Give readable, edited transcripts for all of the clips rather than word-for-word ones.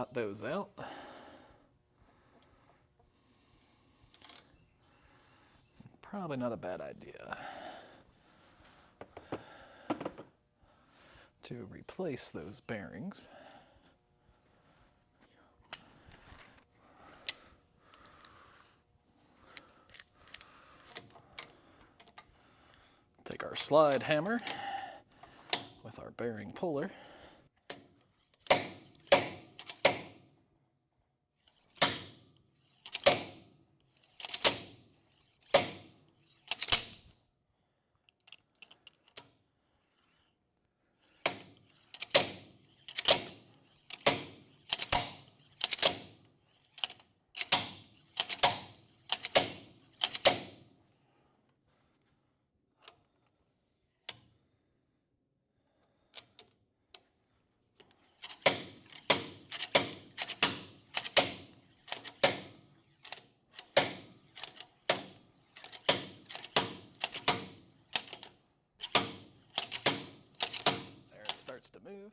Got those out. Probably not a bad idea to replace those bearings. Take our slide hammer with our bearing puller. To move.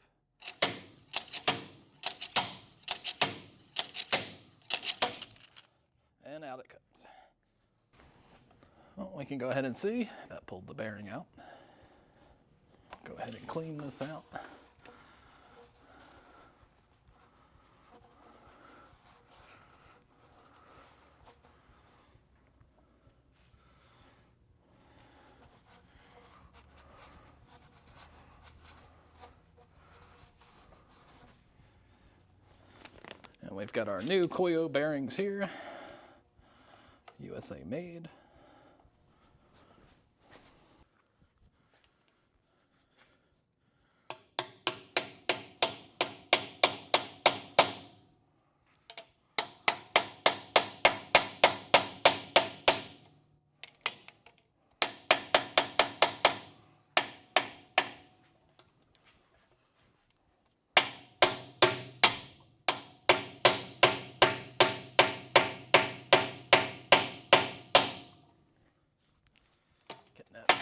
And out it comes. Well, we can go ahead and see that pulled the bearing out. Go ahead and clean this out. And we've got our new Koyo bearings here, USA made.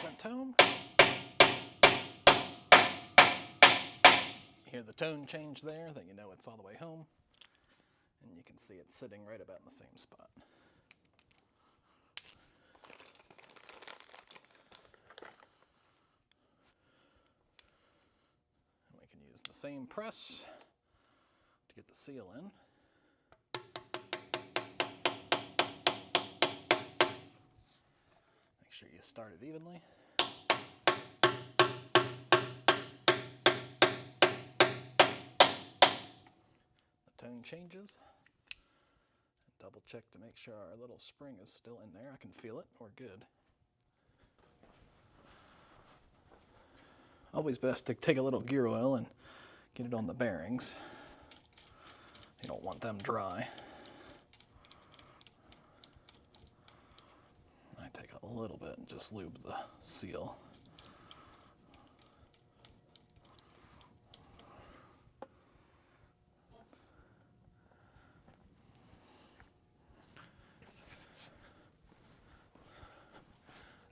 Sent home. You hear the tone change there, then you know it's all the way home. And you can see it's sitting right about in the same spot. And we can use the same press to get the seal in. Make sure you start it evenly. The tone changes. And double check to make sure our little spring is still in there. I can feel it. We're good. Always best to take a little gear oil and get it on the bearings. You don't want them dry. I take a little bit and just lube the seal.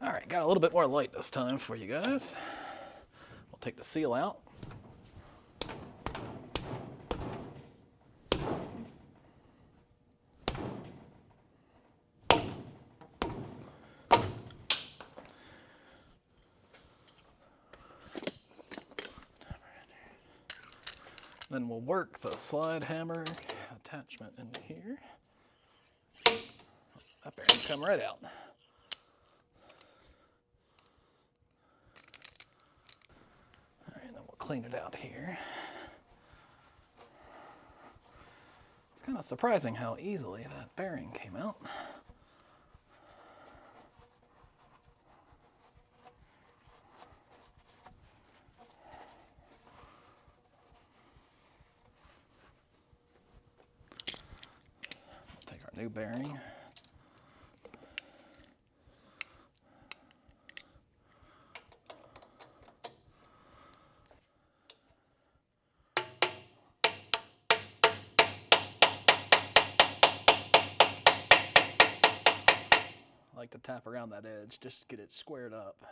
All right, got a little bit more light this time for you guys. We'll take the seal out. Then we'll work the slide hammer attachment into here. That bearing come right out. All right, then we'll clean it out here. It's kind of surprising how easily that bearing came out. New bearing. I like to tap around that edge just to get it squared up.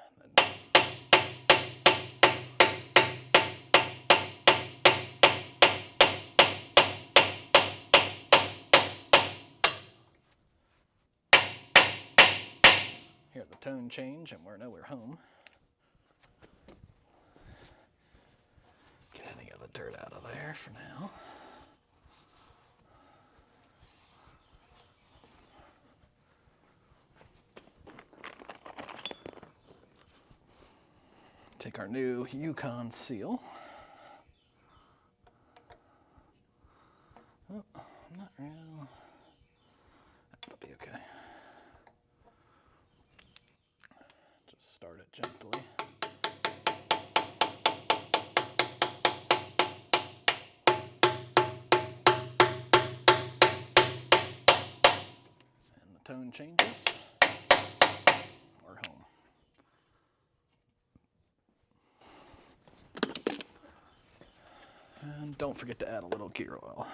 Hear the tone change, and we're home. Get any of the dirt out of there for now. Take our new Yukon seal. Oh, not real. That'll be okay. Just start it gently. And the tone changes. We're home. And don't forget to add a little gear oil.